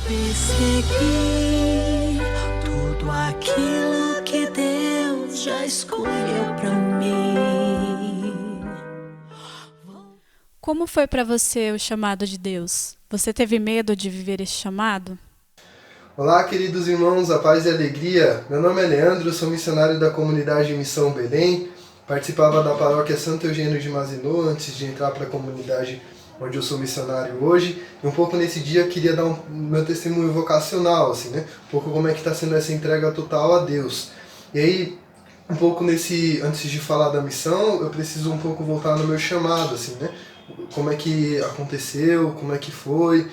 Persegui tudo aquilo que Deus já escolheu pra mim. Como foi para você o chamado de Deus? Você teve medo de viver esse chamado? Olá, queridos irmãos, a paz e a alegria. Meu nome é Leandro, sou missionário da comunidade Missão Belém. Participava da paróquia Santo Eugênio de Mazenô antes de entrar para a comunidade onde eu sou missionário hoje. E um pouco nesse dia eu queria dar meu testemunho vocacional, assim, né? Um pouco como é que está sendo essa entrega total a Deus. E aí, um pouco antes de falar da missão, eu preciso um pouco voltar no meu chamado, assim, né? Como é que aconteceu, como é que foi.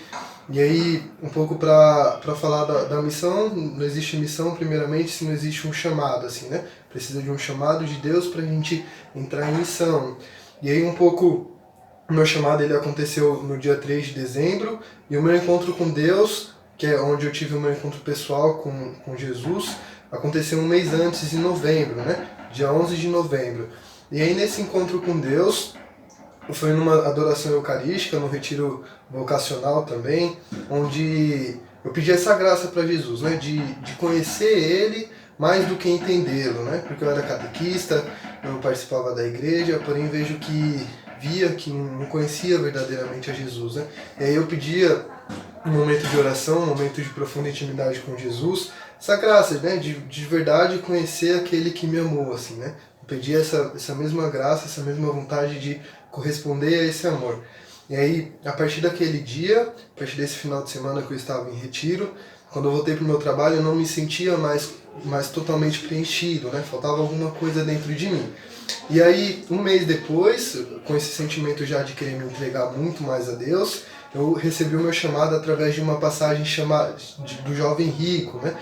E aí, um pouco para falar da missão, não existe missão primeiramente se não existe um chamado, assim, né? Precisa de um chamado de Deus para a gente entrar em missão. E aí, um pouco, o meu chamado ele aconteceu no dia 3 de dezembro, e o meu encontro com Deus, que é onde eu tive o meu encontro pessoal com Jesus, aconteceu um mês antes, em novembro, né? Dia 11 de novembro. E aí, nesse encontro com Deus, foi numa adoração eucarística, num retiro vocacional também, onde eu pedi essa graça para Jesus, né, de conhecer Ele mais do que entendê-lo, né, porque eu era catequista, eu participava da igreja, porém via que não conhecia verdadeiramente a Jesus, né, e aí eu pedia um momento de oração, um momento de profunda intimidade com Jesus, essa graça, né, de verdade conhecer aquele que me amou, assim, né, eu pedi essa mesma graça, essa mesma vontade de corresponder a esse amor. E aí, a partir daquele dia, a partir desse final de semana que eu estava em retiro, quando eu voltei para o meu trabalho, eu não me sentia mais totalmente preenchido, né? Faltava alguma coisa dentro de mim. E aí, um mês depois, com esse sentimento já de querer me entregar muito mais a Deus, eu recebi o meu chamado através de uma passagem do Jovem Rico, né?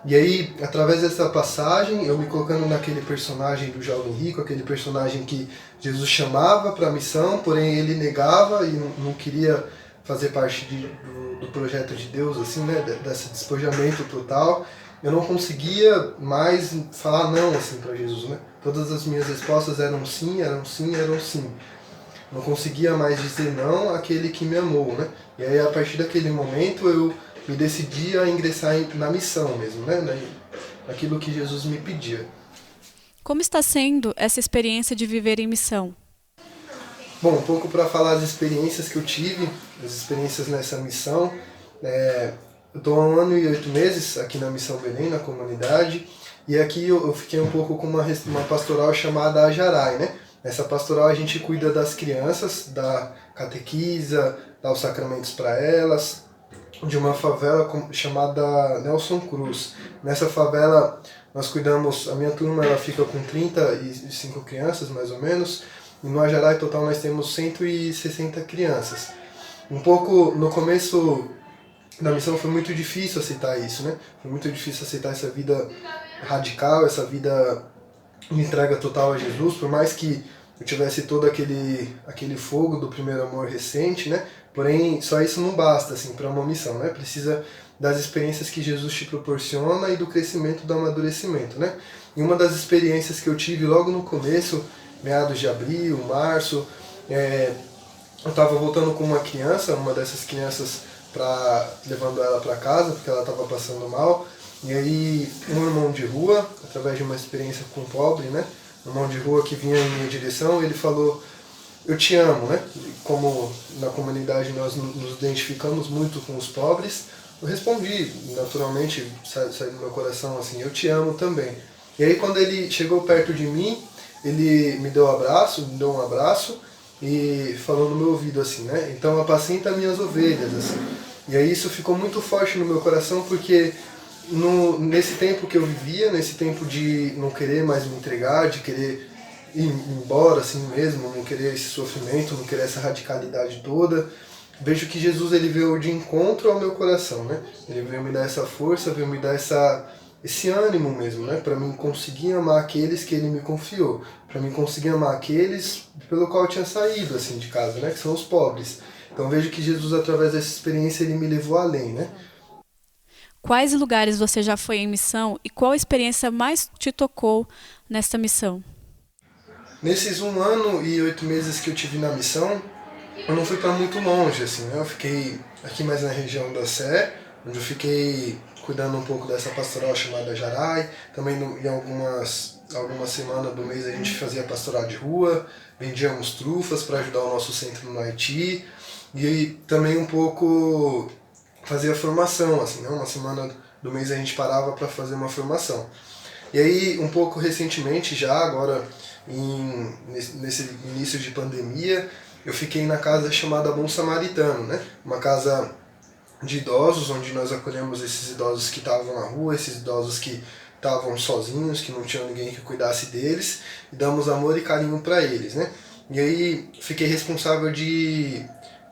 E aí, através dessa passagem, eu me colocando naquele personagem do jovem rico, aquele personagem que Jesus chamava para a missão, porém ele negava e não queria fazer parte do projeto de Deus, assim, né, desse despojamento total, eu não conseguia mais falar não, assim, para Jesus, né? Todas as minhas respostas eram sim, eram sim, eram sim. Não conseguia mais dizer não àquele que me amou, né? E aí, a partir daquele momento, eu me decidi a ingressar na missão mesmo, né? Naquilo que Jesus me pedia. Como está sendo essa experiência de viver em missão? Bom, um pouco para falar das experiências que eu tive, as experiências nessa missão. Eu estou há 1 ano e 8 meses aqui na Missão Belém, na comunidade, e aqui eu fiquei um pouco com uma pastoral chamada Ajarai, né? Nessa pastoral a gente cuida das crianças, dá catequisa, dá os sacramentos para elas, de uma favela chamada Nelson Cruz. Nessa favela nós cuidamos, a minha turma ela fica com 35 crianças mais ou menos, e no Ajarai total nós temos 160 crianças. Um pouco no começo da missão foi muito difícil aceitar isso, né? Foi muito difícil aceitar essa vida radical, essa vida de entrega total a Jesus, por mais que eu tivesse todo aquele fogo do primeiro amor recente, né? Porém, só isso não basta, assim, para uma missão, né? Precisa das experiências que Jesus te proporciona e do crescimento, do amadurecimento, né? E uma das experiências que eu tive logo no começo, meados de abril, março, eu estava voltando com uma criança, uma dessas crianças, levando ela para casa, porque ela estava passando mal, e aí um irmão de rua, através de uma experiência com um pobre, né? Um irmão de rua que vinha em minha direção, ele falou: eu te amo, né? Como na comunidade nós nos identificamos muito com os pobres, eu respondi, naturalmente, saiu do meu coração assim: eu te amo também. E aí quando ele chegou perto de mim, ele me deu um abraço e falou no meu ouvido assim, né? Então apacenta minhas ovelhas, assim. E aí isso ficou muito forte no meu coração, porque nesse tempo que eu vivia, nesse tempo de não querer mais me entregar, de querer ir embora assim mesmo, não querer esse sofrimento, não querer essa radicalidade toda, vejo que Jesus ele veio de encontro ao meu coração, né? Ele veio me dar essa força, veio me dar esse ânimo mesmo, né? Para mim conseguir amar aqueles que ele me confiou, para mim conseguir amar aqueles pelo qual eu tinha saído assim de casa, né? Que são os pobres. Então vejo que Jesus, através dessa experiência, ele me levou além, né? Quais lugares você já foi em missão e qual experiência mais te tocou nesta missão? Nesses 1 ano e 8 meses que eu tive na missão, eu não fui para muito longe, assim, né? Eu fiquei aqui mais na região da Sé, onde eu fiquei cuidando um pouco dessa pastoral chamada Jarai. Também em algumas semanas do mês a gente fazia pastoral de rua, vendíamos trufas para ajudar o nosso centro no Haiti, e também um pouco fazia formação, assim, né? Uma semana do mês a gente parava para fazer uma formação. E aí, um pouco recentemente, já agora nesse início de pandemia, eu fiquei na casa chamada Bom Samaritano, né? Uma casa de idosos, onde nós acolhemos esses idosos que estavam na rua, esses idosos que estavam sozinhos, que não tinham ninguém que cuidasse deles, e damos amor e carinho para eles, né? E aí fiquei responsável de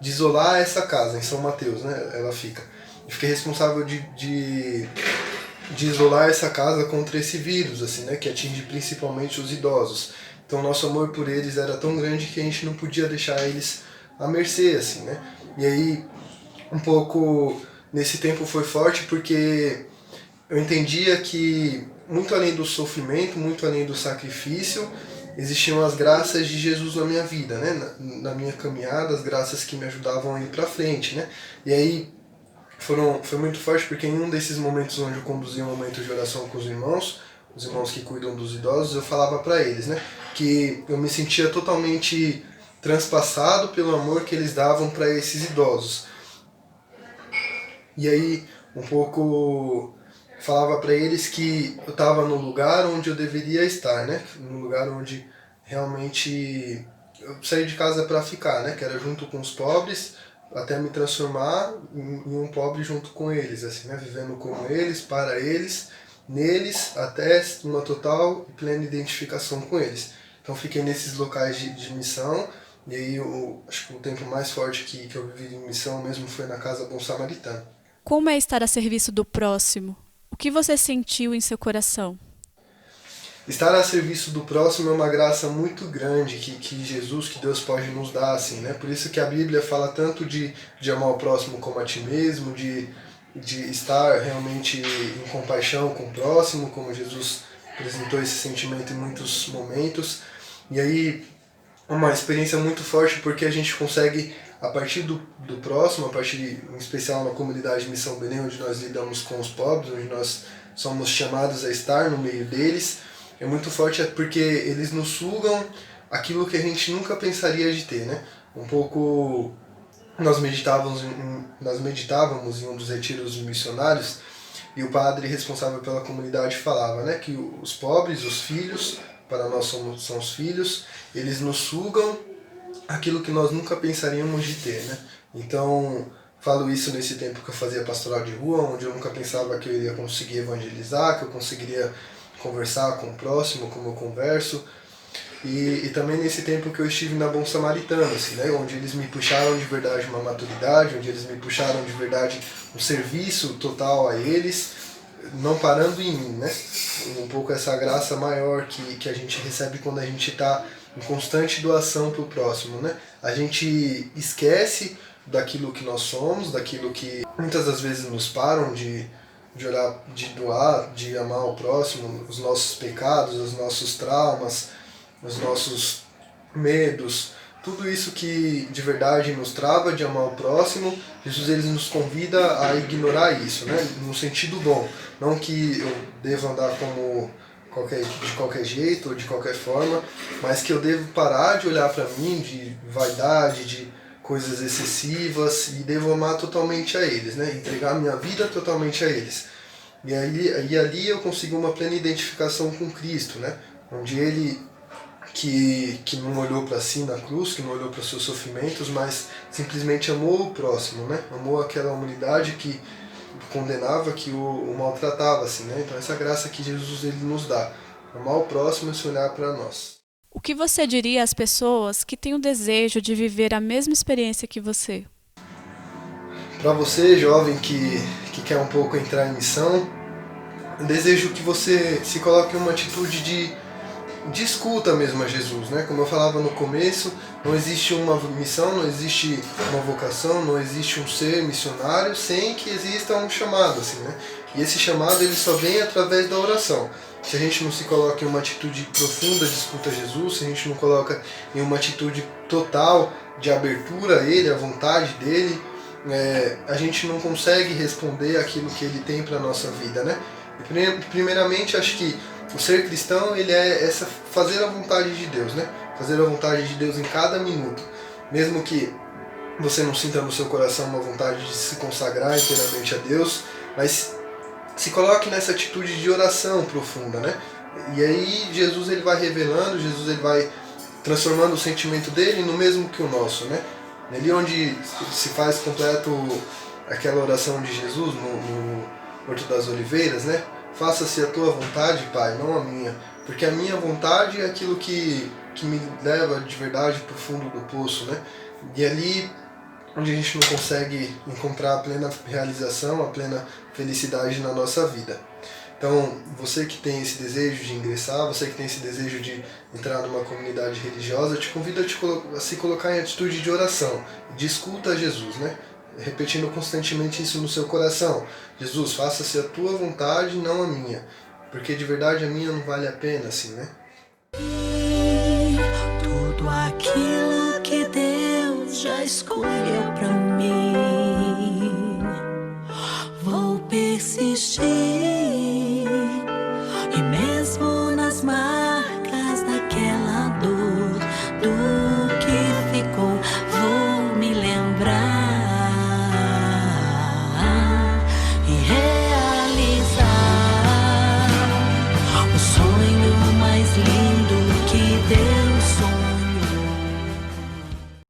isolar essa casa em São Mateus, né? Ela fica. E fiquei responsável de isolar essa casa contra esse vírus, assim, né? Que atinge principalmente os idosos. Então nosso amor por eles era tão grande que a gente não podia deixar eles à mercê, assim, né? E aí um pouco nesse tempo foi forte porque eu entendia que muito além do sofrimento, muito além do sacrifício, existiam as graças de Jesus na minha vida, né? Na minha caminhada, as graças que me ajudavam a ir para frente, né? E aí foi muito forte porque em um desses momentos onde eu conduzia um momento de oração com os irmãos que cuidam dos idosos, eu falava para eles, né, que eu me sentia totalmente transpassado pelo amor que eles davam para esses idosos. E aí, um pouco falava para eles que eu estava no lugar onde eu deveria estar, né, no lugar onde realmente eu saí de casa para ficar, né, que era junto com os pobres, até me transformar em um pobre junto com eles, assim, né, vivendo com eles, para eles, neles, até uma total e plena identificação com eles. Então fiquei nesses locais de missão, e aí acho que o tempo mais forte que eu vivi em missão mesmo foi na Casa Bom Samaritano. Como é estar a serviço do próximo? O que você sentiu em seu coração? Estar a serviço do próximo é uma graça muito grande que Jesus, que Deus pode nos dar, assim, né? Por isso que a Bíblia fala tanto de amar o próximo como a ti mesmo, de estar realmente em compaixão com o próximo, como Jesus apresentou esse sentimento em muitos momentos. E aí, uma experiência muito forte porque a gente consegue, a partir do próximo, a partir, em especial na comunidade de Missão Belém, onde nós lidamos com os pobres, onde nós somos chamados a estar no meio deles, é muito forte porque eles nos sugam aquilo que a gente nunca pensaria de ter, né? Um pouco nós meditávamos em um dos retiros missionários e o padre responsável pela comunidade falava, né, que os pobres, os filhos, para nós são os filhos, eles nos sugam aquilo que nós nunca pensaríamos de ter, né? Então, falo isso nesse tempo que eu fazia pastoral de rua, onde eu nunca pensava que eu iria conseguir evangelizar, que eu conseguiria conversar com o próximo, como eu converso. E também nesse tempo que eu estive na Bom Samaritano, assim, né, onde eles me puxaram de verdade uma maturidade, onde eles me puxaram de verdade um serviço total a eles, não parando em mim, né? Um pouco essa graça maior que a gente recebe quando a gente está em constante doação para o próximo, né? A gente esquece daquilo que nós somos, daquilo que muitas das vezes nos param de orar, de doar, de amar o próximo, os nossos pecados, os nossos traumas, os nossos medos, tudo isso que de verdade nos trava de amar o próximo. Jesus ele nos convida a ignorar isso, né? No sentido bom, não que eu deva andar como de qualquer jeito ou de qualquer forma, mas que eu devo parar de olhar para mim de vaidade, de coisas excessivas, e devo amar totalmente a eles, né? Entregar minha vida totalmente a eles. E ali eu consigo uma plena identificação com Cristo, né? Onde ele que não olhou para si na cruz, que não olhou para os seus sofrimentos, mas simplesmente amou o próximo, né? Amou aquela humanidade que condenava, que o maltratava, assim, né? Então essa graça que Jesus ele nos dá, amar o próximo e se olhar para nós. O que você diria às pessoas que têm o desejo de viver a mesma experiência que você? Para você, jovem, que quer um pouco entrar em missão, eu desejo que você se coloque em uma atitude de escuta mesmo a Jesus, né? Como eu falava no começo, não existe uma missão, não existe uma vocação, não existe um ser missionário sem que exista um chamado, assim, né? E esse chamado ele só vem através da oração. Se a gente não se coloca em uma atitude profunda de escuta a Jesus, se a gente não coloca em uma atitude total de abertura a Ele, à vontade dele, a gente não consegue responder aquilo que Ele tem para a nossa vida, né? Primeiramente, acho que o ser cristão, ele é fazer a vontade de Deus, né? Fazer a vontade de Deus em cada minuto. Mesmo que você não sinta no seu coração uma vontade de se consagrar inteiramente a Deus, mas se coloque nessa atitude de oração profunda, né? E aí Jesus ele vai revelando, Jesus ele vai transformando o sentimento dele no mesmo que o nosso, né? Ali onde se faz completo aquela oração de Jesus no Horto das Oliveiras, né? Faça-se a tua vontade, Pai, não a minha. Porque a minha vontade é aquilo que me leva de verdade para o fundo do poço, né? E ali onde a gente não consegue encontrar a plena realização, a plena felicidade na nossa vida. Então, você que tem esse desejo de ingressar, você que tem esse desejo de entrar numa comunidade religiosa, eu te convido a se colocar em atitude de oração, de escuta a Jesus, né? Repetindo constantemente isso no seu coração. Jesus, faça-se a tua vontade, não a minha. Porque de verdade a minha não vale a pena, assim, né? Tudo aquilo que Deus já escolheu pra mim, vou persistir, e mesmo nas